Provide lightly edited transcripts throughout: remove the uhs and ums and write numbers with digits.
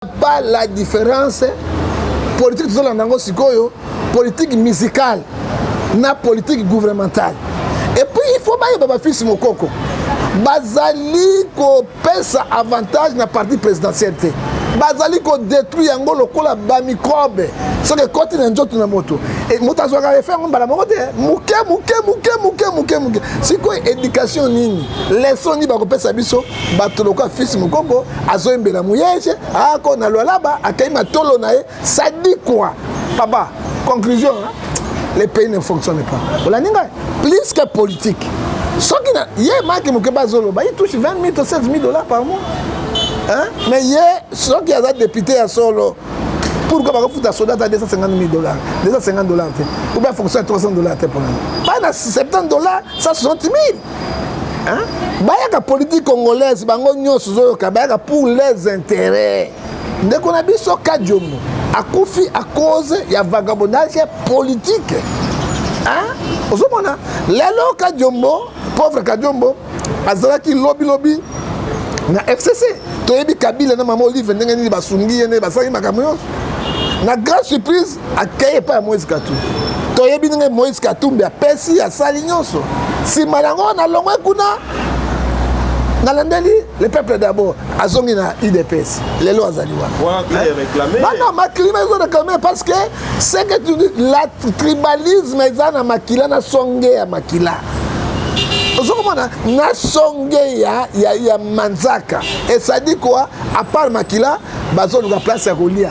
Pas la différence politique de l'anango sikoyo, politique musicale, na politique gouvernementale. Et puis il faut bailler baba fils mokoko. Bazali ko pesa avantage na parti présidentiel. Bazali ko détruire yango lokola ba microbe. Ce que côté na njoto na moto. Et motazo ka faire mbala mokote. Muke. Siko éducation nini. Leçon ni ba ko pesa biso batoloko fils mokoko azoembela muyeje ako na lolaba akaima tolo na e ça dit quoi? Papa, conclusion hein? Les pays ne fonctionnent pas. Plus que politique. Ce qui il touche 20 000 ou 16 000 $ par mois. Hein? Mais ce qui a député à solo, pourquoi pas foutre un soldat à 250 000 $, 250 $, ou bien fonctionner à 300 $ pour l'année. Pas à 70 $, 160 000. Hein? La politique congolaise, pour les intérêts. Dès qu'on a vu ce cas de à cause il y a vagabondage politique. Hein? Osomona, lelo Kadiombo, pauvre Kadiombo, azalaki lobby na FCC. Toyebi Kabila na mama Olive ndenge ni basungi ne basaki makamyo. Na grande surprise accueilli par Moïse Katumbi. Toyebi ndenge Moïse Katumbi a pesi a sali nyonso. Si malango na longwe kuna Nalandeli, le peuple d'abord, azongi na IDPS, les lois azaliwa. Non, ma climat ils ont réclamé parce que c'est que tu dis, la tribalisme est na makila na songe ya makila. Ozomona na songe ya manzaka. Et ça dit quoi? À part makila, bazo nous place à Golia.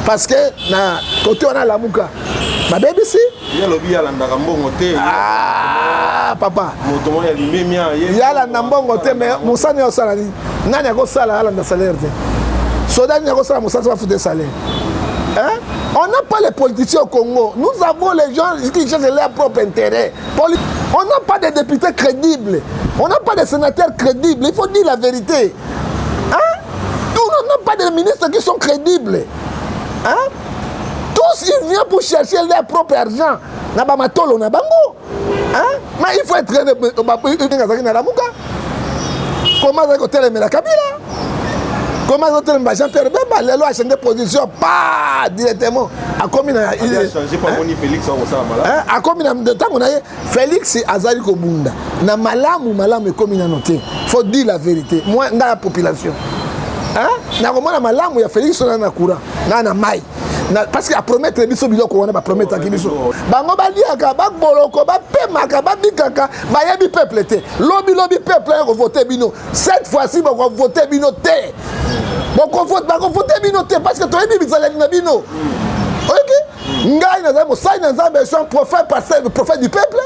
Parce que na côté on a la muka. Ma bébé si il y a lobby à l'andagambongo té. Ah papa. Motomo ya limemia. Il y a la ndambongo té mais Moussa ne salari. Nani a ko sala ala nda salaire té. Soda ni a ko sala Moussa va foutre salaire. Hein? On n'a pas les politiciens au Congo. Nous avons les gens qui cherchent leur propre intérêt. On n'a pas de députés crédibles. On n'a pas de sénateurs crédibles. Il faut dire la vérité. Hein? On n'a pas de ministres qui sont crédibles. Hein? Tous ils viennent pour chercher leur propre argent. Nabamatolo nabango. Hein? Mais il faut être comment ça côté la Kabila? Comment ça côté la Jean Pierre Bemba les lois a changé de position pas directement. A combien il a changé pas Moni Félix au Samala. A combien de temps on a Félix Azali Kobunda. Na malamu et combien noté. Faut dire la vérité. Moi dans la population. Hein? Na comment malamu ya Félix na courant. Na mai. Parce qu'il a promettre les biso biloko on va promettre ki biso. Bango baliaka ba boloko ba pemaka ba bikaka ba yebi peuple té. Lobby peuple ko voter bino. Cette fois-ci ba ko voter bino té. Bon ko voter bino té parce que toi yebi bizalaki na bino. OK? Ngai na zamo sai na zambe son prophète pasteur prophète du peuple.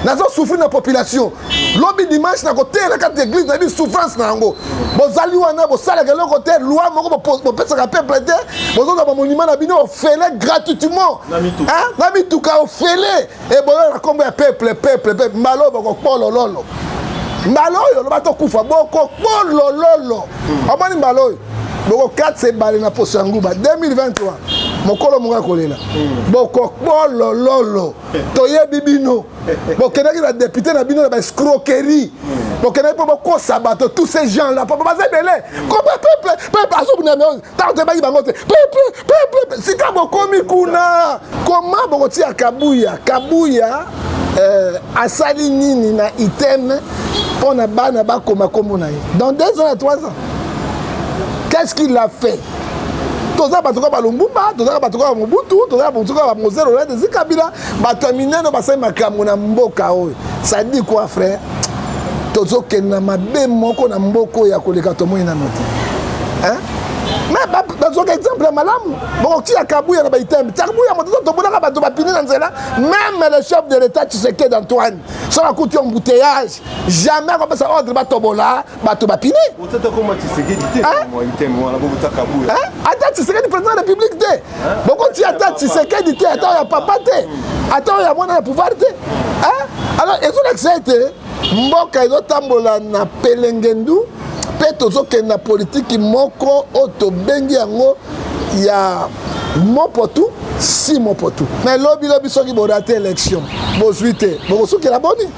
Nazo souffrir na population. Lobby dimanche na côté na carte d'église na bi souffrance na ngo. Bozali wana bo sala ke côté loi moko bo pesa ka peuple té. Bozo ba monument na bino ofele gratuitement. Hein? Na mituka ofele et bo na kombo ya peuple malo ba ko polo lolo. Mbalo yo lo ba to kufa boko polo lolo. Omani mbalo yo. Boko 4 se balé na poso nguba 2023. Mokolo munga kolela. Boko polo lolo. Toye bibino. Bokenaki la député na bino ba escroquerie. Bokenaki po boko sabato tous ces gens là papa bazé belé. Comment peuple aso bina me tante ba yibangote. Peuple si ka bokomi kuna. Comment boko ti akabuya asali nini na item pona bana ba koma komona ye. Dans 2 ans à 3 ans. Qu'est-ce qu'il a fait? Toza batuka balumbuba, toza batuka Mobutu, toza batuka Mozero là des Kabila, batamine no basai makambo na mboka oyo. Ça dit quoi frère? Tozo kenna mabe moko na mboko ya koleka tomo ina note. Hein? Mais dans un exemple malamu, bon ti akabuya na baitem, akabuya moto to bona bato bapine na nzela, même le chef de l'état Tshisekedi d'Antoine, sur la couture embouteillage, jamais comme ça ordre batobola, bato bapine. Vous êtes comment Tshisekedi dit moi item wala bo akabuya. Hein? Attends Tshisekedi président de la République té. Bon ti attends Tshisekedi té, attends ya papa té. Attends ya mwana na pouvoir té. Hein? Alors ils ont accepté mboka ezotambola na pelengendu. Pe na politique moko oto bengi yango ya mopotu si mopotu mais lobby soki bo raté élection bo suite bo soki la boni.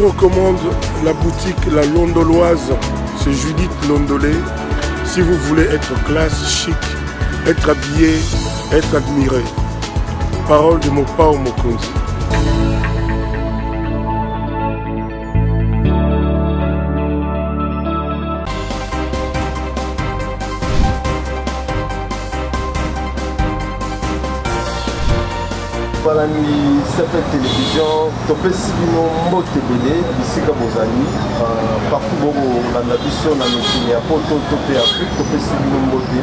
vous recommande la boutique La Londoloise. C'est Judith Londolé. Si vous voulez être classe, chic, être habillé, être admiré. Parole de Mopao Mokonzi. Voilà, ni cette télévision, topesi bino mbote belé, bisika bozali, partout bobo landa biso na mokili ya poto to pe Afrique, topesi bino mbote.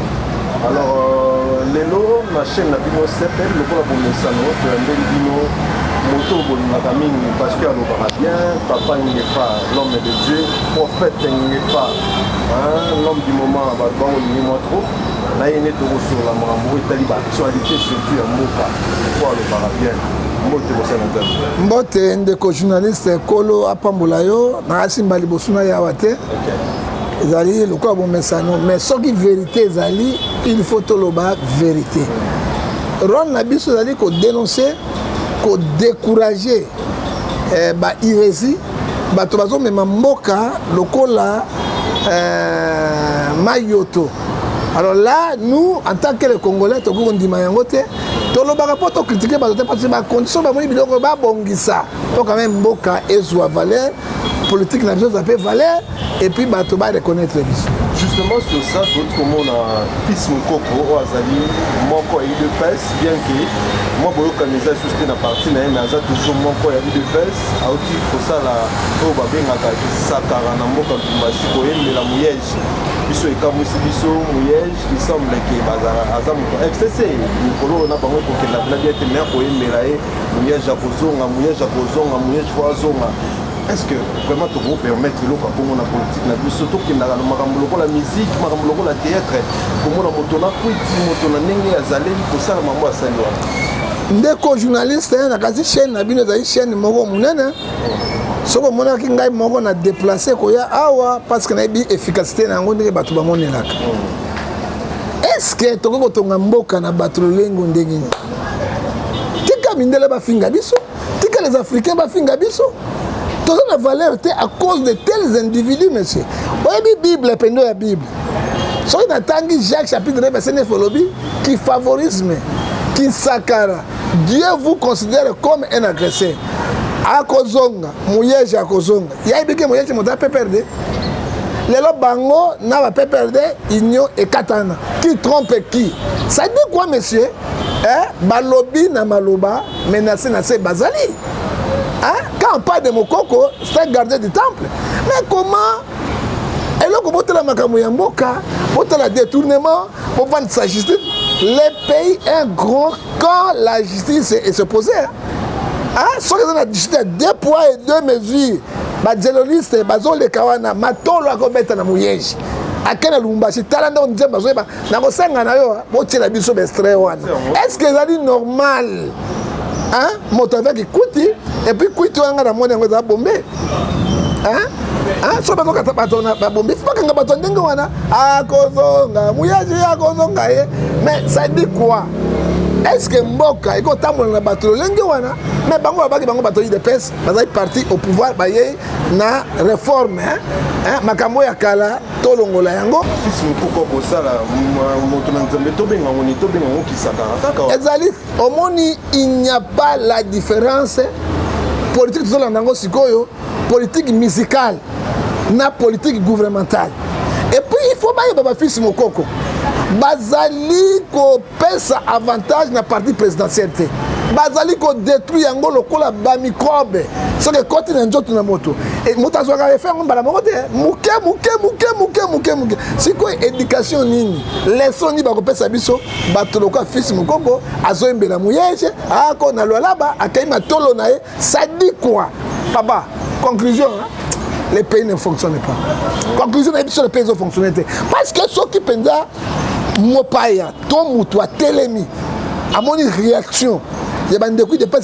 Alors lelo na chaîne na bino sepel lokola bomesano toyambeli bino moto bolingaka mingi parce que alobaka bien, papa Ngefa, l'homme de Dieu, prophète Ngefa, l'homme du moment, bato baolingi mwa trop. Là, il est sur la maman, l'actualité surtout à Moka. Pourquoi le parabien? Mbote ndeko journaliste Kolo Apambolayo, Narasi Malibosuna Yawate. Ezali, le quoi bon messano, mais ce qui vérité ezali, il faut tout le bas vérité. Ron Nabiso ezali qu'on dénoncer, qu'on décourager, bah irésie, bah tobazo même Moka, le kola, Mayoto. Alors là, nous, en tant que les Congolais, nous avons dit que nous avons critiqué les conditions de vie, donc quand même, Mboka et Zoua valeur, politique, la chose appelle valeur, et puis nous devons reconnaître les bisous. Justement sur ça, d'autres comme on a fils Mokoko, Azali, Moko et de pèse, bien que moi, je suis sustain la partie, mais j'ai toujours Moko et de pèse, aussi pour ça, la Sakara, Namoka, mais la mouillage. Biso ekamusi biso mouillage, il semble que Azam FCC, Nikolo na bango ko kela la bien te mer ko emela e mouillage à kozonga, mouillage fois zonga. Est-ce que vraiment tu peux permettre l'eau pour la politique na biso to ki na makambo la musique, makambo la théâtre, pour mon moto na kwiti, moto na ndenge azaleli ko sala mambo asali wa. Ndeko journaliste na kazi chaîne na bino za chaîne moko munene. Ce que mon aki ngai moko na déplacer koya awa parce que na bi efficacité na ngo ndenge bato bamonelaka. Est-ce que to ko tonga mboka na bato lengo ndenge ni? Tika mindele ba finga biso, tika les africains ba finga biso. Tout ça na valeur à cause de tels individus monsieur. Oyebi Bible pendo ya Bible. So na tangi Jacques chapitre 9 verset 9 lobi qui favorisme, qui sakara. Dieu vous considère comme un agresseur. Akozonga, mouillage akozonga. Yaibike mouillage monta peut perdre. Lelo bango na va perdre union et katana. Qui trompe qui? Ça dit quoi monsieur? Balobi na maloba menacé na se bazali. Quand on parle de Mokoko, c'est garder du temple. Mais comment? Et là, comment tu as makamou yamboka, comment tu as détournement, pour vendre sa justice? Le pays est grand quand la justice est supposée. Ce que a discuté deux poids et deux mesures, les journalistes, les kawana, maton la commettre na mouillage. Akena Lumbashi, talanda on dit bazoé ba, na ko senga na yo, bo tela biso bestre wana. Est-ce que ça dit normal? Moto avec kuti et puis kuti wanga na mona ngoza bombe. So bazo kata batona ba bombe, faut pas nga baton ndenge wana. Akozonga, mouillage akozonga ye. Mais ça dit quoi? Est-ce que Mboka eko tambola na bato lenge wana mais bango babaki bango bato de pes bazali parti au pouvoir baye na réforme makambo ya kala tolongola yango fils mukoko ko sala moto na nzambe to benga ngo kisaka kaka ezali omoni il n'y a pas la différence politique to la nango sikoyo politique musicale na politique gouvernementale et puis il faut baye baba fils mukoko bazali ko pesa avantage na parti présidentiel te bazali ko détruire yango lokola ba microbe so que côté na njoto na moto et moto azwaka refaire mbala moko te muke siko éducation nini leçon ni ba ko pesa biso bato lokola fils mukoko azoembela muyege ako na lolaba akaima tolo na ye ça dit quoi papa conclusion les pays ne fonctionnent pas. Conclusion, les pays ne fonctionnent pas. Parce que ceux qui pensent Mopaya, ton moutoua, télémi, à mon réaction, il y a des coups de paix,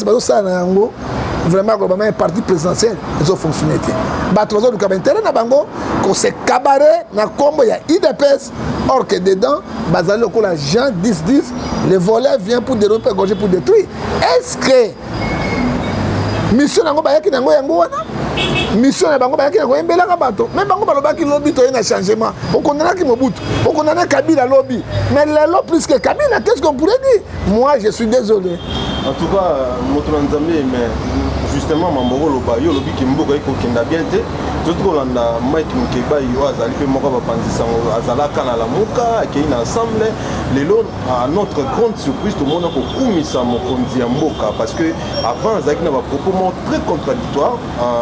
vraiment, comme un parti présidentiel, ils ont fonctionné. Batozon du Kabintéré, Nabango, qu'on s'est cabaret, na combo, il y a IDPS, or que dedans, Bazalo, la Jean 10-10, le voleur vient pour dérouper, pour détruire. Est-ce que mission Nango Bayaki Nango Yango, mission na bango bayaki na koyembelaka bato mais bango balobaki lobi toye na changement okondamnaki Mobutu okondamna Kabila lobi mais lelo plus que Kabila qu'est-ce qu'on pourrait dire? Moi je suis désolé. En tout cas moto na Nzambe mais justement Mamboko loba yo lobi kimboka ekokenda bien te tout kolanda Mike Mukeba yo azali pe moko bapanzisa azalaka na lamuka akei na ensemble lelo à notre grande surprise tout le monde ko kumisa mokonzi ya mboka parce que avant azaki na ba propos très contradictoires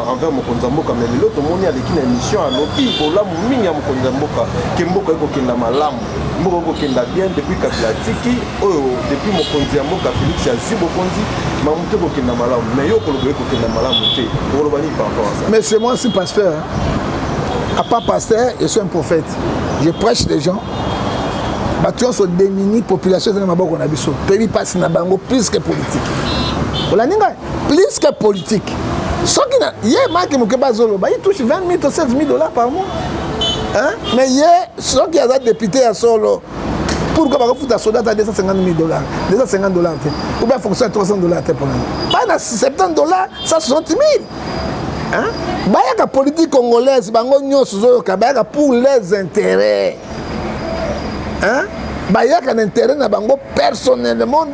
envers mokonzi ya mboka mais lelo tout le monde aleki na émission à lobi pour la mingi ya mokonzi ya mboka kimboka ekokenda malamu mboka ekokenda bien depuis Kabila tiki oyo depuis mokonzi ya mboka Félix azwi bokonzi mamuté kokenda malamu mais yo koloba ekokenda malamu te koloba ni par rapport à ça. Mais c'est moi aussi pasteur. À part pasteur, je suis un prophète. Je prêche les gens. Bâtiment sont démunis, population de Maboko Nabiso. Pays passe na bango plus que politique. Plus que politique. Ce qui n'a, hier, Maki Mukeba Zolo, il touche 20 000 ou 16 000 $ par mois. Hein? Mais hier, ceux qui ont député à Solo, pourquoi pas foutre un soldat à 250 000 $, 250 $, ou bien fonction à 300 $ pour l'année. Pas à 70 $, 160 000. Hein? La politique congolaise, pour les intérêts. Hein? Il y a un intérêt personnellement.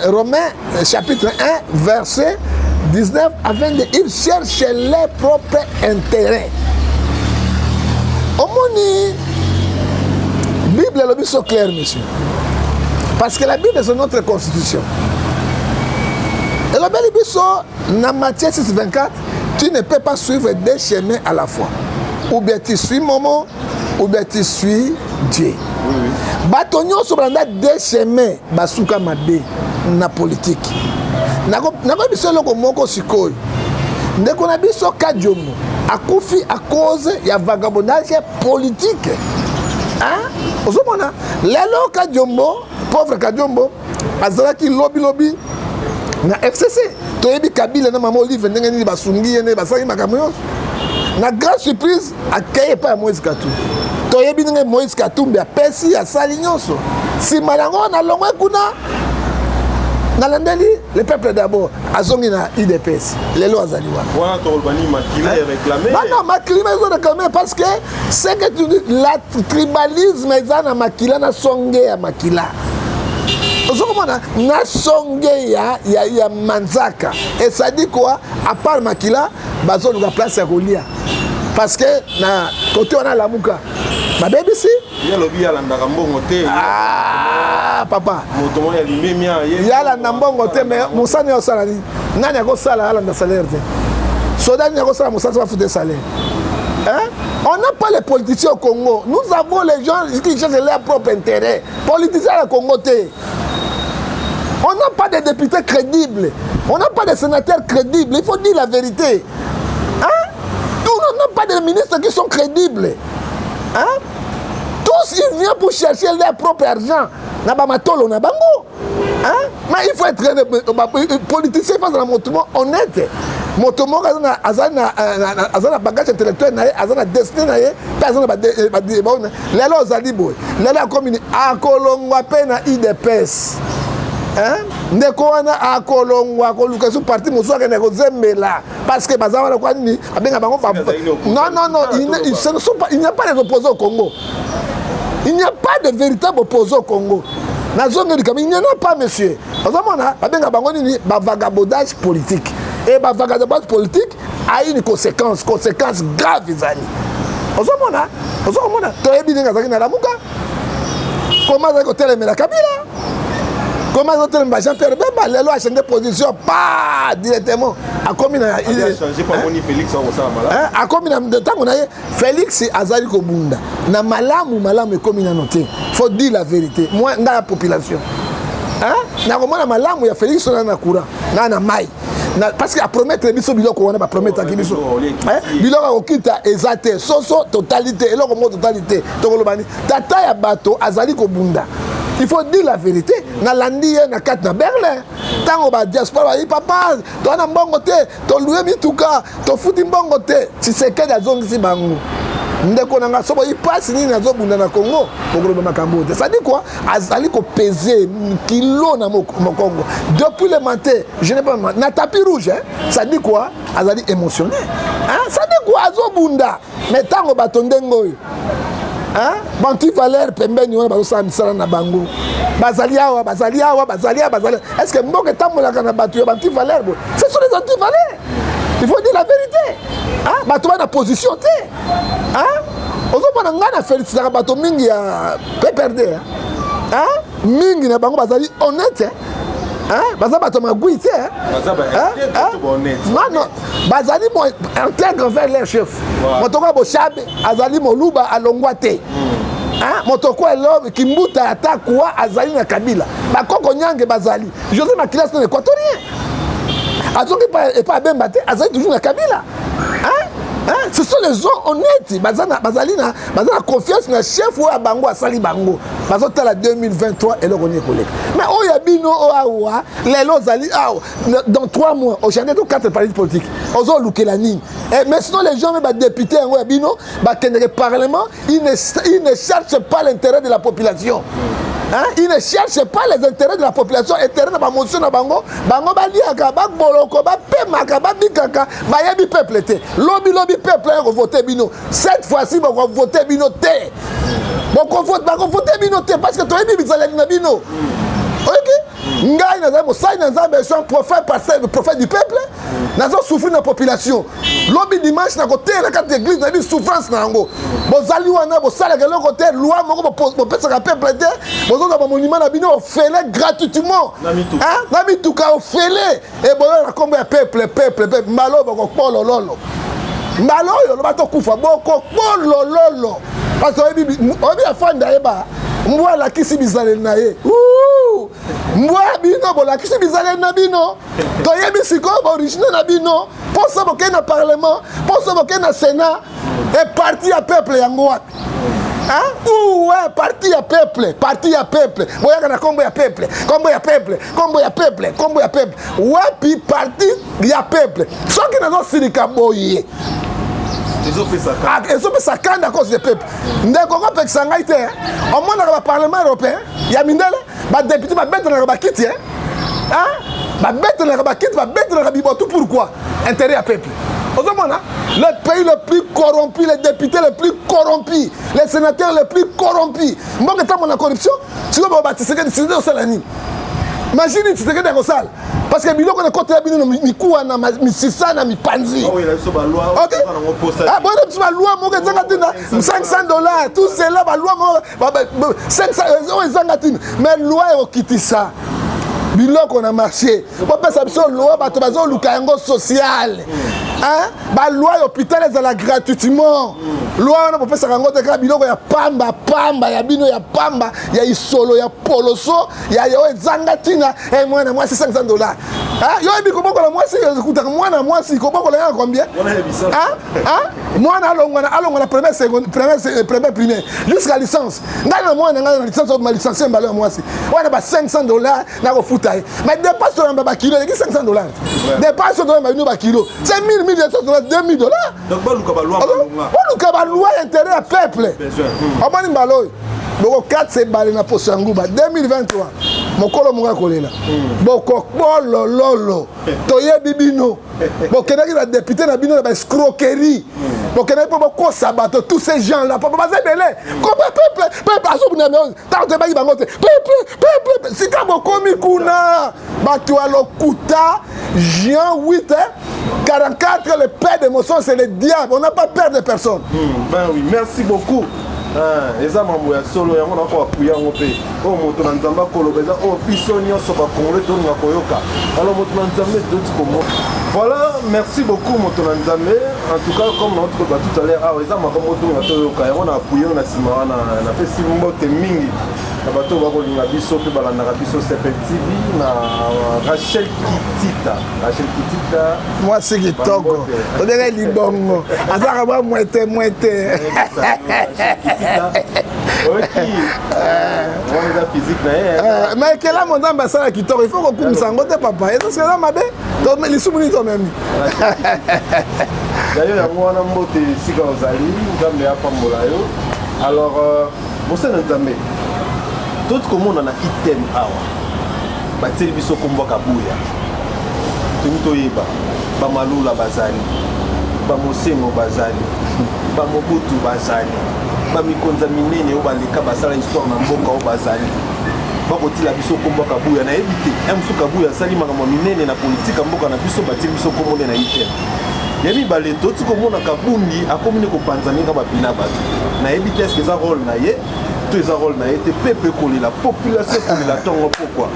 Romains chapitre 1, verset 19, afin qu'ils cherchent leurs propres intérêts. Au monde, la Bible est le plus clair, monsieur. Parce que la Bible c'est notre constitution. Et le bel dans Matthieu 6,24, tu ne peux pas suivre deux chemins à la fois. Ou bien tu suis Momo, ou bien tu suis Dieu. Batonio sur deux chemins, basuka mabe na politique. Nako biso loko moko sikoyo. Ndeko na biso Kadiomo akufi à cause ya vagabondage politique. Hein? Osomona, lelo Kadiomo, pauvre Kadiomo, azalaki lobby na FCC. Toyebi Kabila na Mama Olive ndenge nini basungi ne basaki makambo nyonso. Na grande surprise akeye pa Moïse Katumbi. Toyebi ndenge Moïse Katumbi apesi ya sali nyonso. Si malango na longwe kuna nalandeli le peuple d'abord azongi na IDPS lelo azaliwa. Voilà Tolbani Makila est réclamé. Non, Makila est réclamé parce que c'est que tu dis la tribalisme est na Makila na songe ya Makila. Na songe ya Manzaka. Et ça dit quoi? À part Makila, bazo nous a place à Golia. Parce que na côté on a la Mouka. Ma bébé si. Il y a le biya la ndambongo te. Ah papa. Motomo ya limemia. Il y a la ndambongo te mais Moussa ne osala ni. Nani a ko sala ala nda salaire te. Soda ni a ko sala Moussa va foutre salaire. Hein? On n'a pas les politiciens au Congo. Nous avons les gens qui cherchent leur propre intérêt. Politiciens au Congo te. On n'a pas de députés crédibles. On n'a pas de sénateurs crédibles. Il faut dire la vérité. Hein? On n'a pas de ministres qui sont crédibles. Hein? Tous, ils viennent pour chercher leur propre argent. Nabamatolo, Nabango. Hein? Mais il faut être politicien face à la motomo honnête. Motomo, azana bagage intellectuel, azana destiné, azana lelo zalibo. Lelo comme a kolongwa pe na IDPS. Hein? Ndeko wana akolongwa koluka su parti mosuwa ke neko zembela parce que baza wana kwa nini abenga bango non il n'y a pas de opposants au Congo. Il n'y a pas de véritable opposant au Congo. Na zone de il n'y en a pas monsieur. Ozomona abenga bango nini ba vagabondage politique. Et ba vagabondage politique a une conséquence grave izali. Ozomona to yebi ninga zaki na lamuka. Comment ça ko telemela Kabila? Comment ils ont tellement de gens Bemba, les lois ont changé de position, pas directement. A combien il a changé par Félix a combien de temps on a Félix Azali Kobunda. Na malamu et combien noté. Faut dire la vérité. Moi, dans la population. Hein? Na comment malamu ya Félix on a courant. Na mai. Parce qu'à promettre biso biloko on a promettre ki biso. Biloko okita exacte, soso totalité, eloko mo totalité. Tokolobani tata ya bato Azali Kobunda. Il faut dire la vérité. Na landi na kat na Berlin. Tango ba diaspora ba papa, to na mbongo te, to loué mituka, to futi mbongo te. Tu sais que la zone ici bango. ndeko nanga sobo ipasi nini azobunda na Congo okoloba makambo te. Ça dit quoi? Azali ko peser kilo na Congo depuis le matin. Je n'ai pas na tapis rouge hein. Ça dit quoi? Azali émotionné hein. Ça dit quoi? Azobunda mais tango batondengo hein. Bantu valeur pembeni wana bazosala misala na bango bazali awa. Est-ce que mboke tambolaka na batu ya bantu valeur? Ce sont les anti-valeurs. Il faut dire la vérité hein. Batu na position te hein. Ozomona ngana félicitaka bato mingi ya PPRD hein. Mingi na bango bazali honnête hein. Baza bato magui te non bazali mo intègre vers leur chef. Motoko Bochabe azali moluba alongwa te hein. Motoko Elobe Kimbuta atakwa azali na Kabila bakoko nyange bazali José Makilas na équatorien azongi pas bemba te azali toujours na Kabila hein. Hein? Ce sont les gens honnêtes. Bazalina confiance dans le chef ou à Bango, à Sali Bango. Bazota la 2023 et le René collègue. Mais oh yabino oh awa, les lozali dans 3 mois, au Chanel de 4 partis politiques. Ozo Lukelani. Mais sinon les gens même députés en yabino, le Parlement, ils ne cherchent pas l'intérêt de la population. Hein? Ils ne cherchent pas les intérêts de la population. Intérêt de la motion de Bango. Bango baliaka, boloko, pemaka, bikaka, bayebi peuple te. Lobby peuple a voté bino. Cette fois-ci, on va voter bino te. Bon, on vote bino te parce que tu as mis bizalé bino. Ok? Ngai nazali mosai nazambe je suis un prophète pasteur prophète du peuple. Nazo souffrir la population. Lobby dimanche na côté na carte d'église na bi souffrance na ngo. Bozali wana bosala ke côté loi moko bo pesa ka peuple te. Bozo na monument na bino ofele gratuitement. Hein? Na mituka ofele et bozo na kombo ya peuple malo bako polo lolo. Malo yo lo bato kufa boko polo lolo. Parce que obi afanda eba mwa la kisi bizale na ye. Mwa bino bo la kisi bizale na bino. To yebi siko ba original na bino. Pour ça boké na parlement, pour ça boké na sénat et parti à peuple yango wat. Hein? Ouais, parti à peuple. Voyez na combo ya peuple. Ouais, puis parti ya peuple. Soit qui n'a pas silika boye. Ils ont fait ça quand à cause des peuples. Ndeko ko pek sangaite. Au moins dans le Parlement européen, il y a mindele, ba député ba bête na ba kiti hein. Ba bête na ba kiti, ba bête na bibotu pourquoi? Intérêt à peuple. Le pays le plus corrompu, les députés les plus corrompus, les sénateurs les plus corrompus. Moi que tant la corruption, tu vas bâtir que décider au salani. Imagine tu sais que dans salle parce que biloko na côté bino mi kuwa na mi sisa na mi panzi. Ah oui, là so ba loi. OK. Ah bon, tu vas loi mo que zanga tina $500 tout cela ba loi mo 500 zanga tina mais loi est okitisa. Biloko na marché. On peut s'absolument loi bato bazo lukango social. Hein? Ba loi hôpital ezala gratuitement. Loi on peut faire ngo te ka biloko ya pamba ya bino ya pamba ya isolo ya poloso ya yo ezangatina et moi c'est $500. Hein? Yo ebi ko boko la moi c'est écoute moi si ko boko la combien? Hein? Moi na alonga na première seconde première primaire jusqu'à licence. Ngana moi na licence ma licencié mbalo moi si. On a ba $500 na ko futai. Mais dépasse sur ba kilo de $500. Dépasse sur ba kilo. C'est $2,000 $2,000. Donc ba loi loi intérêt à peuple. Omani mbalo. Boko 4 c'est balé na poso nguba 2023. Mokolo monga kolela. Boko bolo lolo. Toye bibino. Boko na la député na bino na escroquerie. Boko na boko sabato tous ces gens là papa bazebele. Comme peuple aso buna me. Tante ba ibangote. Peuple si ka boko mikuna. Batu alokuta Jean 8 44 le père d'émotion c'est le diable. On n'a pas peur de personne. Ben oui, merci beaucoup. Eza mambo ya solo yango na ko apuya ngope o moto na nzamba koloba eza o biso nyonso ba congolais to nga koyoka alors moto na nzambe d'autres comme voilà merci beaucoup moto na nzambe en tout cas comme notre ba tout à l'heure eza makambo to nga toyoka yango na apuya na sima na pesi mbote mingi na bato ba kolinga biso pe balanda biso CP TV na Rachel Kitita moi c'est kitoko on dirait libongo azaka ba moite mais quel a mon ambassade qui il faut qu'on puisse s'engoter papa et ça c'est là ma bête donc les souvenirs toi même D'ailleurs, moi, on a monté ici quand vous allez, vous avez un peu de yo. Alors, vous savez, nous avons tout comme on a un item awa. Bateli biso kombo kabuya. Tumito yeba. Ba malula bazali. Ba mosengo bazali. Ba mobutu bazali. Ba mikonza minene oba leka basala histoire na mboka oba bazali. Ba kotila biso kombo kabuya na ebite. Emsu kabuya sali makambo minene na politika mboka na biso bateli biso kombo na item. Yemi balé tout comme on a kabundi a communiqué au Panzani comme bina batu. Na ebite est-ce que ça rôle na ye? Tout ça rôle na ye te peuple coller la population coller la tongo pourquoi?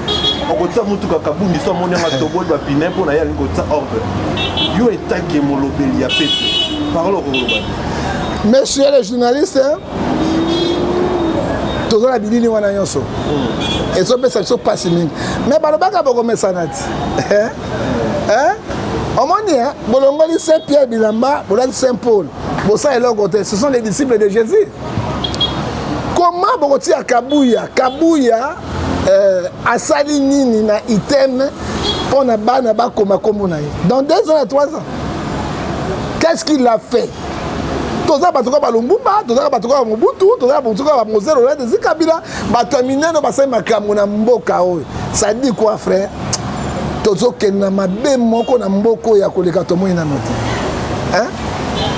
On kota mutu ka kabundi so monné ma tobo ba bina pour na ya ngota ordre. Yo etake molobeli ya peuple. Parole au Roba. Messieurs les journalistes, tous les bilini wana nyonso. Et ça peut ça passe même. Mais balobaka boko mesanati. Au moins, Bolongoli Saint-Pierre Bilamba, Bolongoli Saint-Paul, Bossa et Logoté, ce sont les disciples de Jésus. Comment Bogoti à Kabouya, Kabouya, Asali Nini na item, on a banaba comme Komunaï. Dans 2 ans et 3 ans. Qu'est-ce qu'il a fait? Tout ça, Batuka Balumbumba, tout ça, Batuka Mobutu, tout ça, Batuka Mozero, de Kabila, Batamine, no Basay Makamuna Mboka. Ça dit quoi, frère? Tozo kena mabe moko na mboko ya koleka tomo ina note. Hein?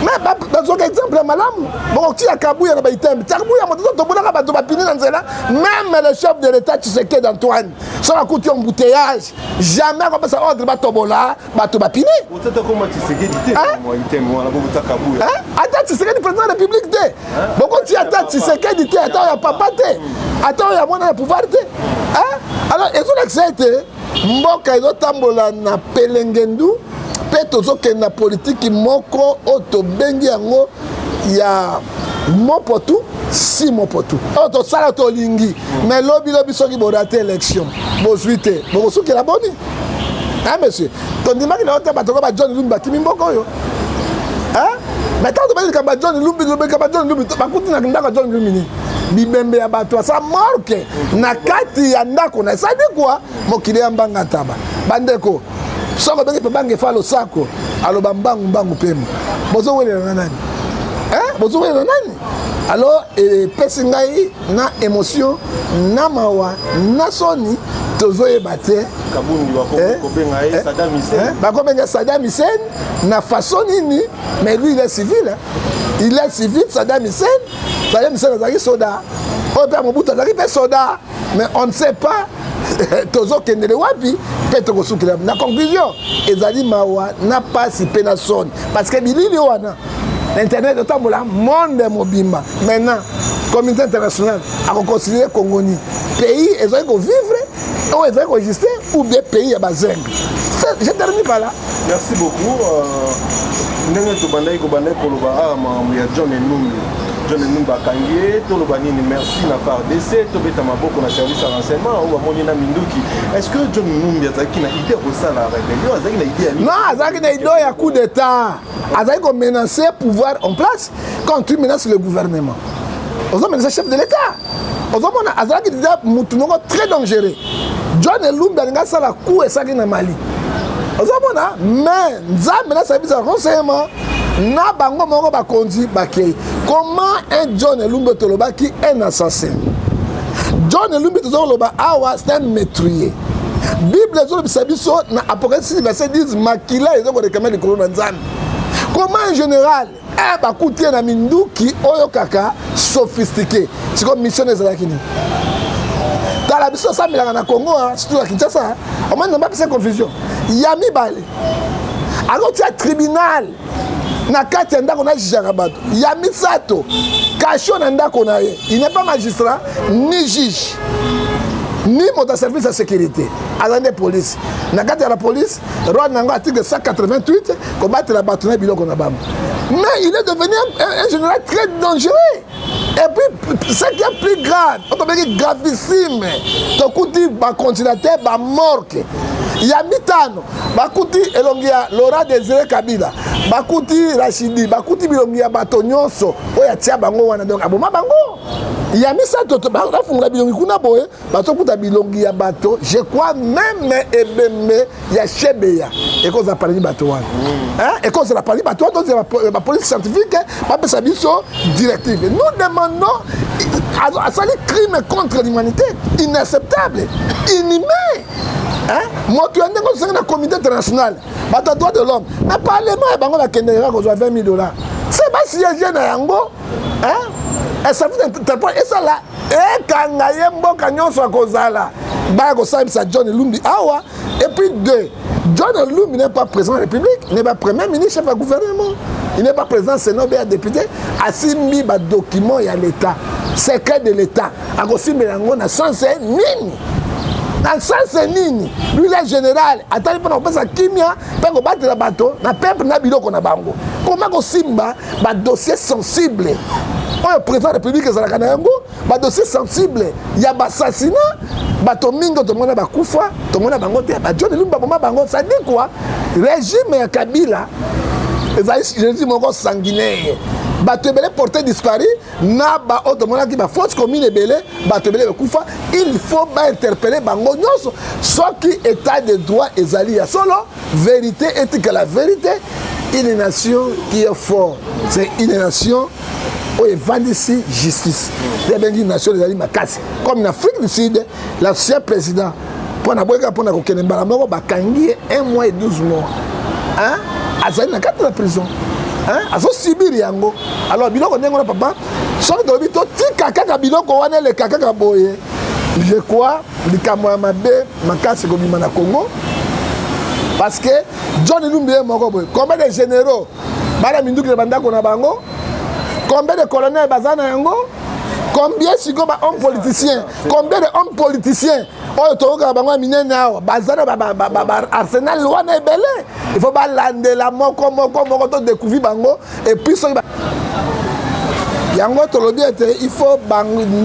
Mais dans un exemple malamu, bon ti akabuya na baitem, akabuya moto to bonaka bato ba pini na nzela, même le chef de l'état Tshisekedi d'Antoine, sur la couture embouteillage, jamais comme ça ordre bato bola, bato ba pini. Vous êtes comment Tshisekedi dit moi item moi la bobuta kabuya. Hein? Attends Tshisekedi président de la République té. Bon ti attends Tshisekedi té, attends ya papa té. Attends ya mwana na pouvoir té. Hein? Alors et son excès mboka ezotambola na pelengendu pe tozokende na politiki moko oyo tobengi yango ya mopotu si mopotu oyo tosala tolingi mais lobi soki borate élection bozwi te bokosukela boni monsieur tondimaki na ota bato ba John Lumbi bakimi mboka oyo mais tant que ba John Lumbi bakuti na ndako John Lumbi bibembe ya bato asa morke na kati ya ndako na ça dit quoi mokili ya mbanga taba bandeko soko bengi pe bange falo sako aloba mbangu pema bozo welela na nani bozo welela nani alors pesi ngai na émotion na mawa na soni tozoyeba te kabundi bakobenga ye Saddam Hussein bakobenga Saddam Hussein na façon nini mais lui il est civil il est civil Saddam Hussein azali soda oyo mpe Mobutu azali mpe soda mais on ne sait pas tozokendele wapi mpe tokosukela na conclusion ezali mawa na pasi mpe na soni parce que bilili wana na internet otambola monde mobimba maintenant communauté internationale akoconsidere Congoni pays ezali kovivre oyo ezali koexiste ou bien pays ya bazengle. Je termine par là. Merci beaucoup. Ndenge tobandaki koloba makambo ya John Numbi bakangie toloba nini merci na FARDC tobeta maboko na service de renseignement ou bamoni na minduki. Est-ce que John Numbi azalaki na idée kosala rébellion azalaki na idée non azalaki na idée ya coup d'état azalaki ko menacer pouvoir en place quand tu menaces le gouvernement ozo menacer chef de l'état ozo mona azalaki déjà mutu moko très dangereux. John Numbi alinga sala coup esaki na Mali ozo mona mais nzambe na service de renseignement na bango moko bakondi bakei. Comment un John Numbi tolobaki un assassin? John Numbi toloba awa c'est un meurtrier. Bible ezolobisa biso na Apocalypse verset 10 makila ezokolekama likolo na nzambe. Comment un général bakuti na minduki oyo kaka sophistiqué siko mission ezalaki ni tala biso samilaka na Congo surtout na Kinshasa au moins na bapesa confusion ya mibale akotia tribunal na kati ya ndako na jijaka bato ya misato kasho na ndako na ye il n'est pas magistrat ni juge ni moto service de sécurité azande police na kati ya la police roi nango article 188 combattre la bato na biloko na bamba mais il est devenu un général très dangereux et puis ce qui est plus grave on peut gravissime tokuti ba continuateur ba morke ya mitano bakuti elongi ya Laurent Désiré Kabila bakuti Rachidi bakuti bilongi ya bato nyonso oya tia bango wana donc aboma bango Il y a mis ça toto ba fungula bilongi kuna boye bato kuta bilongi ya bato je crois même ebembe ya chebeya et cause appartenir bato wana hein et cause appartenir bato donc la police scientifique ba pesa biso directive nous demandons à ça les crimes contre l'humanité inacceptable inhumain hein moi qui on est dans comité international bato droits de l'homme mais parlement bango ba kendera ko $20,000 c'est pas siéger na yango hein. Et ça fait et ça là et quand mboka nyonso akozala ba ko sa John Lumbi awa et puis deux John Lumbi n'est pas président de la République, il n'est pas premier ministre, chef de gouvernement, il n'est pas président Sénat ou député, assimbi ba document ya l'état, secret de l'état, akosimbi yango na sens nini. Dans le sens nini, lui le général, attendez pour nous passer kimia, pour nous battre la bateau, na peuple na biloko na bango. Comment ko simba ba dossier sensible. Le président de la République est un dossier sensible. Il y a un assassinat. Tout le monde a koufa, tout le monde a bangoté. Ça dit quoi? Régime Kabila, régime sanguinaire. Bato belé porté disparu, na ba autre monde qui ba fausse commune belé, bato belé koufa, il faut ba interpeller bango nyonso, soit qui état de droit ezali ya solo, vérité est que la vérité, une nation qui est forte, c'est une nation où il va ici justice. Il y a une nation des alliés comme en Afrique du Sud, l'ancien président pour na boyka pour na kokenemba moko bakangi 1 mois et 12 mois. Hein? Azali na kati la prison. Hein? Azo sibir yango. Alors biloko ndengo na papa, soki to bito tika kaka biloko wana le kaka boye. Je crois likamwa mabe makasi ko bima na Congo. Parce que John Lumbi moko boye. Combien de généraux bana minduki banda ko na bango? Combien de colonels bazana yango? Combien de hommes politiciens? Combien de hommes politiciens? Oh, tu vois, bazana arsenal loin est belé. Il faut balander la moko découvrir bango et puis yango tolobi il faut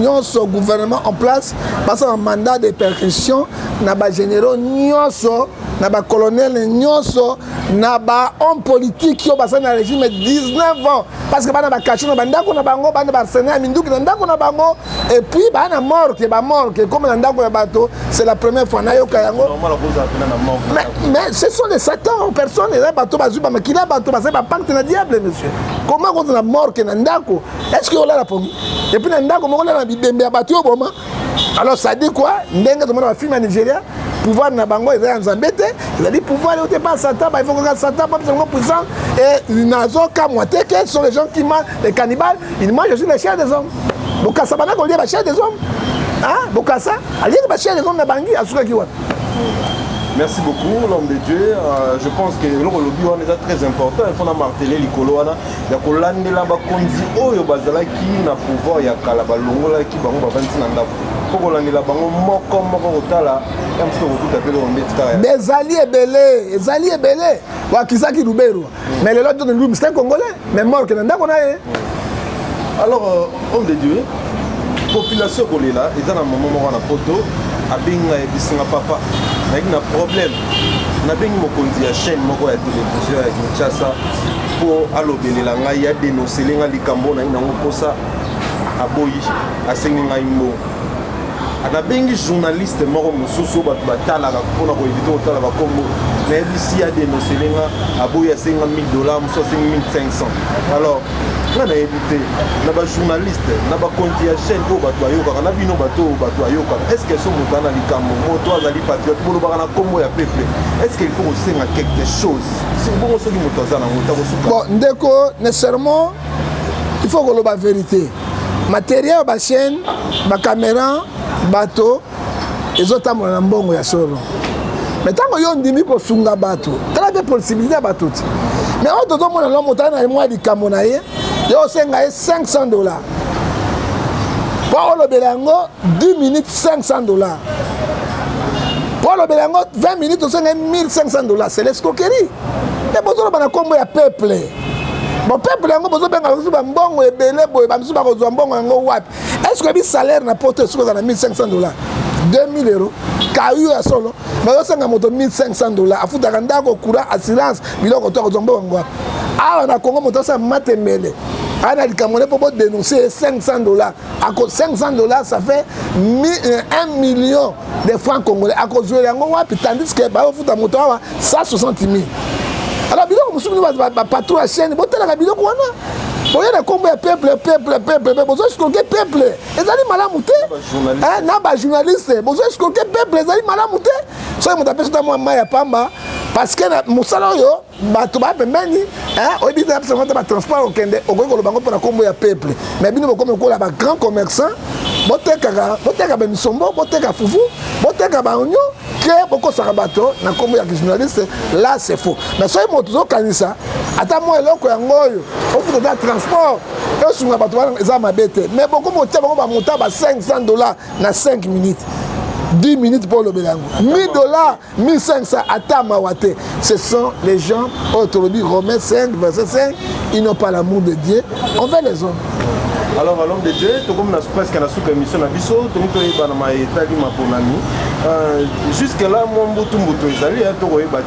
nyonso gouvernement en place parce un mandat de percussion na ba généraux nyonso na ba colonel nyonso na ba homme politique qui ont na régime 19 ans parce que bana ba kachino bandako na bango bana ba arsenal minduki na ndako na bango et puis bana mort que comme na ndako ya bato c'est la première fois na yoka yango mais ce sont les satans personne les bato bazuba makila bato ba pacte na diable monsieur comment on a mort que na ndako est-ce que on l'a répondu et puis na ndako moko na bibembe ya bato boma alors ça dit quoi ndenga to mona film en Nigeria pouvoir na bango ezali nzambete ezali pouvoir au pas Satan il faut que Satan pas seulement puissant et nazo kamwate que sont les gens qui mangent les cannibales ils mangent aussi les chairs des hommes bokasa bana ko lia ba chair des hommes hein bokasa ali ba chair des hommes na bangi asuka kiwa. Merci beaucoup, l'homme de Dieu. Je pense que le lobby est très important. Il faut marteler les colons. Il y a des gens qui ont pouvoir, il y a des qui des alliés belés. Wakizaki Lubero. Mais le lot de l'homme, c'est un Congolais. Mais mort que nous alors, homme de Dieu, population qui est là, ils ont un moment où poto, abinga ebisinga papa. Il y a un problème. Il y a une chaîne de télévision à Kinshasa pour aller dénoncer les gens qui sont ana bengi journaliste moko mususu bato batala pour na éviter otala ba Congo mais ici a dénoncé lenga aboya $50,000 muso $5,500 alors na éviter na ba journaliste na ba compte ya chaîne ko bato ayoka na bino bato ayoka est-ce que so mutana likambo moto azali patriote bolo bana Congo ya peuple est-ce qu'il faut aussi quelque chose si bon so ki moto azana moto ko bon ndeko nécessairement il faut que la vérité matériel ba chaîne ba caméra bato ezotambola na mbongo ya solo mais tango yo ndimi kosunga bato tala be possibilité bato mais on doit mona lo motana na mwa likambo na ye yo senga ye $500 pour le belango 10 minutes $500 pour le belango 20 minutes on senga $1,500 c'est l'escroquerie mais bozo bana kombo ya peuple. Bon peuple yango bozo benga ba mbongo ebele boye ba misuba ko zwa mbongo yango wapi est-ce que bi salaire na porte sur na $1,500 €2,000 kayu ya solo ba yo senga moto $1,500 afuta ndako courant assurance biloko to ko zwa mbongo wapi awa na Congo moto sa matembele ana likamone pour dénoncer $500. À cause $500 ça fait 1 million de francs congolais. À cause de yango wapi tandis que ba futa moto wa 160 000. Alors biloko musumu ba patron à chaîne botela ka biloko wana. Boye na kombo ya peuple bozo escroquer peuple. Ezali malamu te. Na ba journaliste bozo escroquer peuple ezali malamu te. So mo tapesa ta mo ya pamba parce que musala yo bato ba pembeni oyebi ta pesa ba transport okende okoko lobango pona kombo ya peuple. Mais bino bokomo ko la ba grand commerçant boteka ba misombo boteka fufu boteka ba onyo que beaucoup de bateaux na kombo ya journaliste là c'est faux. Mais so mo tuzo kanisa ata mo eloko ya ngoyo au fait de transport et sur la bateau za mabete mais beaucoup mo tia bango ba monta ba $500 na 5 minutes 10 minutes pour le Bélango. $1000, 1500 à Tamawate. Ce sont les gens, autorobi Romains 5, verset 5, ils n'ont pas l'amour de Dieu. On veut les hommes. Alors, à l'homme de Dieu, tout comme presque la sous-émission à Bisso, tout le monde jusque-là, mon bouton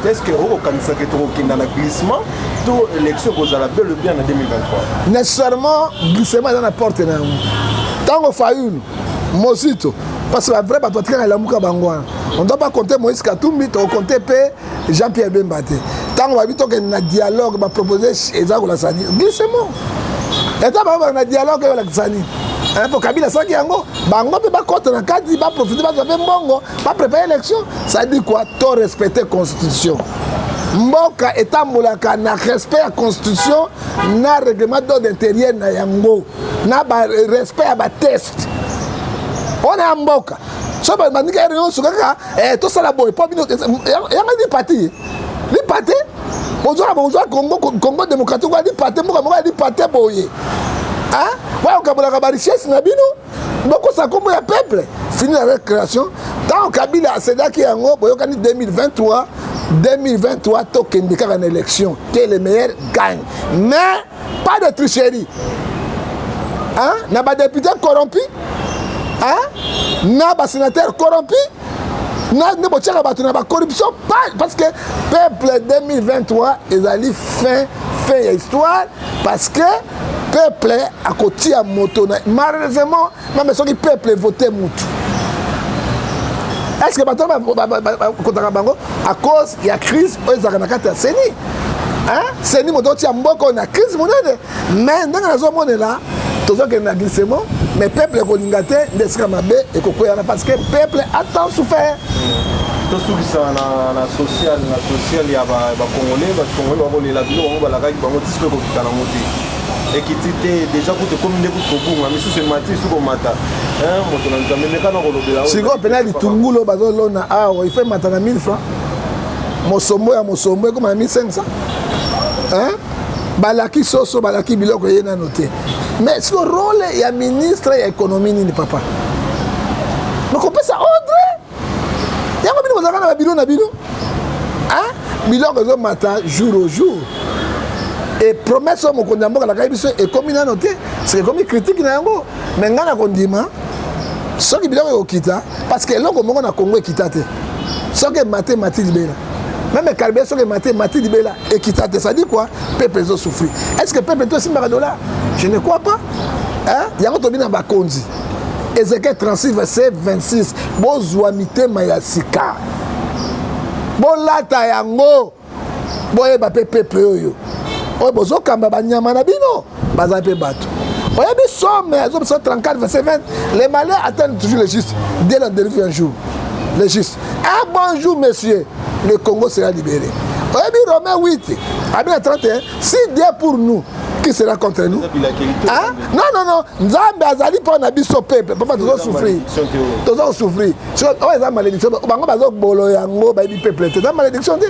est-ce que vous avez dans le glissement, toute élection vous avez bel bien en 2023? Nécessairement, glissement dans la porte. Tant qu'on fait une, Mosito. Parce que la vraie bataille est la mouka bangouane. On ne doit pas compter Moïse Katumbi, on doit compter Jean-Pierre Bembate. Tant qu'on va vite qu'il y a un dialogue, on va proposer Ezra Olasani. Glissement. Et tant qu'on va un dialogue avec Olasani. Pour Kabila Saki Yango, Bango peut pas compter dans le cadre, il va profiter, il va faire Mbongo, va préparer l'élection. Ça dit quoi? Tout respecter la Constitution. Mboka etambolaka na respect à la Constitution, na règlement d'ordre intérieur na Yango, na respect à la test. On est en Mboka. So ba mandika réunion sur kaka tout ça la boy pas bino yanga di parti. Li parti. Bonjour Congo démocratique wa di parti moka di parti boye. Hein? Wa okabula ka ba richesse na bino. Boko sa kombo ya peuple. Fini la récréation. Tant Kabila céda ki yango boyokani 2023 token de kaka en élection que le meilleur gagne. Mais pas de tricherie. Hein? Na ba député corrompu. Hein? Na ba sénateur corrompu, na ne pas tirer battu na ba corruption parce que peuple 2023 ils allaient fin histoire parce que peuple à côté à moto malheureusement même ceux qui peuple voter mutu. Est-ce que bato ba bango à cause il y a crise aux akanakata seni hein seni moto ti mboko na crise monene mais ndanga zo monela tozo que na glissement mais peuple kolingate ndesika mabe et kokoyana parce que peuple a tant souffert. Tout ce qui est na social ya ba congolais ba congolais ba la bilo ba la kaki ba moti ko kitana moti ekitité déjà pour te communiquer pour bonga mais c'est mati sur mata hein moto na nzambe mekana ko lobela siko pena litungulo bazo lona il fait mata na 1000 francs mosombo comme 1500 hein balaki soso balaki biloko yena noté mais ce rôle il y a ministre et économie ni papa donc on peut ça ordre yango bino bazaka na biro na bino hein biloko zo mata jour au jour et promesse mo kondamboka la kaibiso et comme na noté c'est comme critique na yango mais ngana kondima soki biloko okita parce que eloko mongo na Congo ekita te soki mathématique libéra même Caribé soki mathématique libéra ekita te ça dit quoi peuple zo souffrir est-ce que peuple to $100 je ne crois pas hein yango to bina ba konzi Ézéchiel 36 verset 26 bozwa mitema ya sika bolata yango boyeba pe peuple oyo oyo bozokamba banyama na bino baza pe bato oyebi somme 34 verset 20 les malheurs attendent toujours le juste Dieu leur délivre un jour le juste un bon jour messieurs le Congo sera libéré oyebi Romains 8 à 31 si Dieu pour nous qui sera contre nous hein? Non Nzambe azali pour na biso peuple papa tozo souffrir so o eza malédiction bango bazo bolo yango ba bi peuple te malédiction te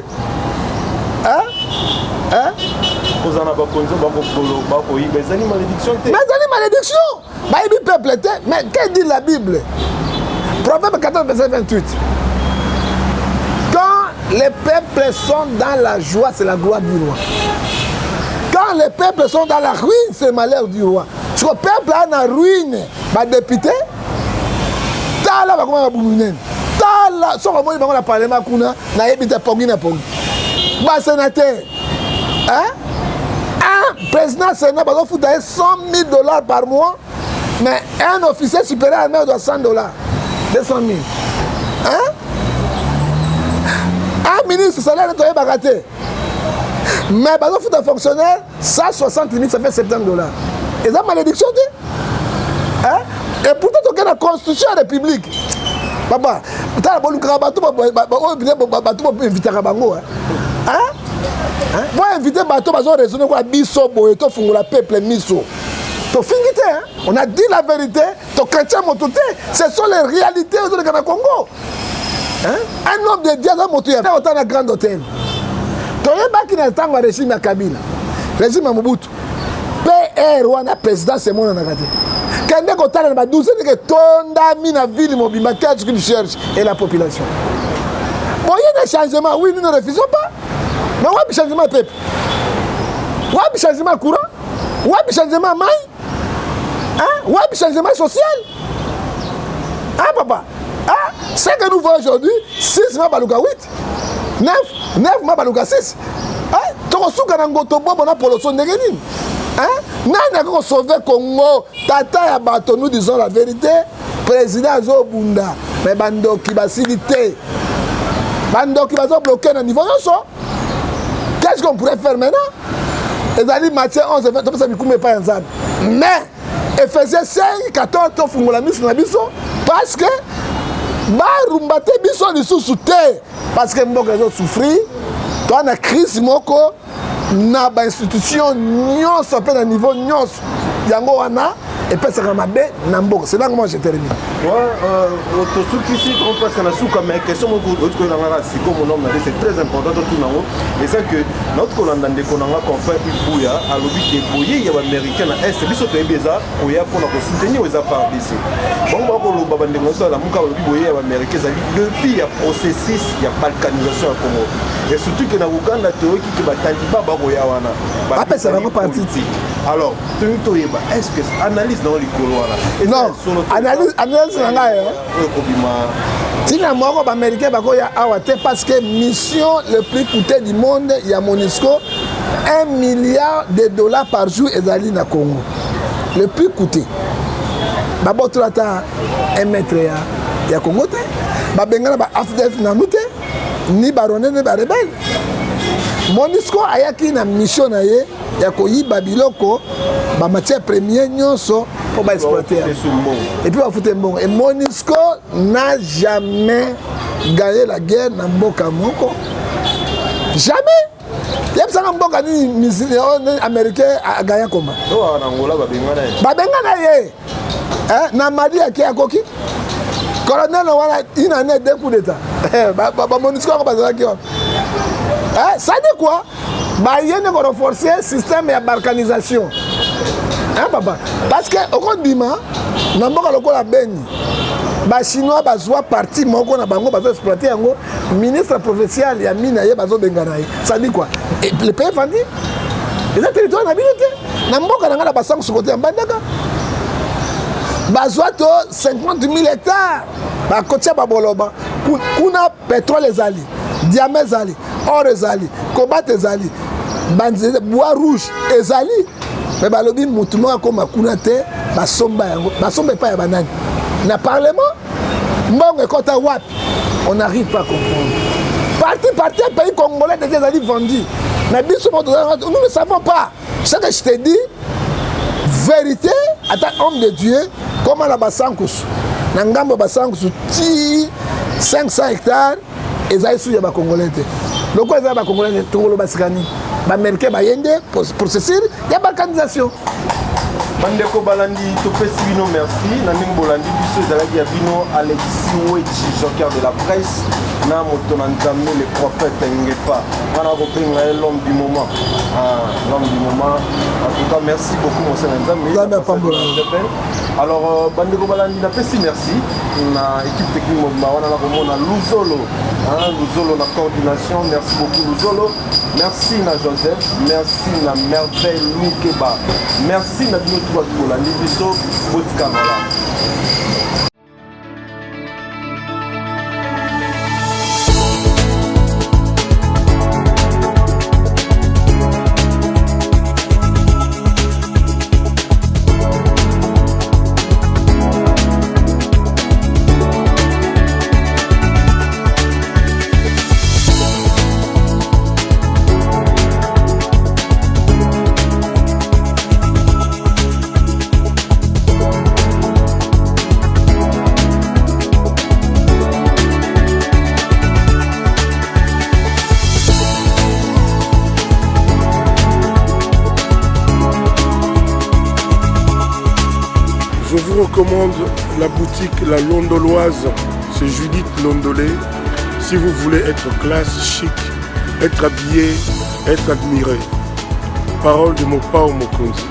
hein kozana ba konzo ba bolo ba ko yi bezani malédiction te malédiction ba bi peuple te mais que dit la Bible Proverbe 14 verset 28 quand les peuples sont dans la joie c'est la gloire du roi. Quand les peuples sont dans la ruine, c'est le malheur du roi. Si le peuple est dans la ruine, les députés, tala va comment bouminen. Tala, soit comment ils vont parler ma kuna, na yebite pongi na pongi. Ba sénateur, hein? président Sénat, il faut donner $100,000 par mois, mais un officier supérieur armé doit $100, 200 000. Hein? Un ministre, salaire nettoyé baraté. Mais il faut un fonctionnaire, 160 000, ça fait $70. Et ça, malédiction, hein? Et pourtant, tu as la constitution de la République. Papa, tu as invité Rabango. Moi, inviter bateau, parce qu'on raisonne quoi, biso, boyeto, fungola, peuple, miso. Tu fingité, hein? On a dit la vérité, tu chrétien, mon tout, ce sont les réalités au Congo. Hein? Un homme de Dieu, il y a autant de grand hôtel. Tu as qui n'a pas de régime à Kabila, régime à Mobutu. PR, ou un président, c'est mon anagate. Quand on a 12 ans, on a tonda la ville, mobile, qu'est-ce qu'il cherche et la population. Bon, il y a des changements, oui, nous ne refusons pas. Mais où est le changement de peuple? Où est le changement courant? Où est le changement maille? Où est le changement social? Hein, papa? Hein? Ce que nous voyons aujourd'hui, 6 mois baluka 8, 9 mois baluka 6. Hein? Tu as reçu un gotobo pour le son de Guénin. Hein? Nous avons sauvé le Congo. Tata ya bato, nous disons la vérité. Président Zobunda, mais bando qui va s'iliter. Bando qui va se bloquer dans le niveau. Qu'est-ce qu'on pourrait faire maintenant? Les alliés Matthieu 11 et 20, mais Ephésiens 5, 14, tu fais la mise dans la biso parce que Barumbate biso ni sous-souté parce que Mboka a souffert. Tu as une crise moko na ba institution nyonso à peine à niveau nyonso yango wana et puis c'est comme c'est là que moi je termine. Ici, parce qu'on a sous comme question, c'est comme mon homme, c'est très important tout et c'est que notre Colanda de Konanga confrère Ibouya a l'objet de Boyer, il y a l'américain à Est, c'est ce que bizarre pour soutenir les appareils d'ici. Bon, moi, pour le Baban de Moussa, la Mouka Boyer américain, depuis il y a processus, il y a balkanisation à Congo. Et surtout que dans Ouganda, la théorie qui va Taliban Baboyawana. C'est vraiment politique. Alors, est-ce que analyse dans les couloirs là? Non, analyse dans la les Américains parce que mission le plus coûteux du monde, il y a MONUSCO, $1 milliard par jour et d'aller dans le Congo. Le plus coûteux. D'abord, tu as un mètre il y a Congo. Babengana ba AFDF na mute ni baronne ni ba rebelle. MONUSCO ayaki na mission na ye ya koyiba biloko ba matière première nyonso pour ba exploiter. Et puis ba foutre mbongo. Et MONUSCO n'a jamais gagné la guerre na mboka moko. Jamais. Il y a un mboka ni américain a gagné comment? Non, en Angola ba bengana ye. Na Mali ya koki. Colonel wana une année deux coups d'état. Ba MONUSCO ko bazala ki. Ça dit quoi? Il y a renforcer le système de balkanisation. Hein, papa? Parce que, au condiment, nous avons les Chinois ont parti, ils ont exploité le ministre provincial, il y a Mina, ça dit quoi? Et le pays vendit? Les territoires n'habitent pas. Nous avons des sur côté de Bandaka. Ils ont 50 000 hectares. Ils ont pétrole les alliés, diamants les alliés. Or ezali, cobalt ezali, bois rouge ezali, mais balobi mutumo akoma kuna te, basomba pas ya banani. Na parlement, mbongo ekota wapi, on n'arrive pas à comprendre. Parti, pays congolais déjà ezali vendu. Mais biso nous ne savons pas. Ce que je te dis, vérité, à ta homme de Dieu, comment la basankusu, nangambo basankusu ti 500 hectares, ezali sous ya ba congolais. Le quoi est-ce que les Congolais les Américains processus de balkanisation. Bandeko Balandi, Topesi Bino, merci. Nanim Bolandi, Bissou Zalagi Abino, Alexis Ouechi, joker de la presse. Namotonan Nzambe, le prophète Ngefa. Mana Bopinga, l'homme du moment. L'homme du moment. En tout cas, merci beaucoup, mon Seigneur Nzambe. Alors, Bandeko Balandi, Napesi, merci. Na équipe technique Mobima, on a la Luzolo. Luzolo, la coordination. Merci beaucoup, Luzolo. Merci, na Joseph. Merci, na Merveille Loukeba. Merci, na Bino. Pour la Libiso, Botswana. vous recommande la boutique La Londoloise, c'est Judith Londolé. Si vous voulez être classe, chic, être habillé, être admiré. Parole de Mopao Mokonzi.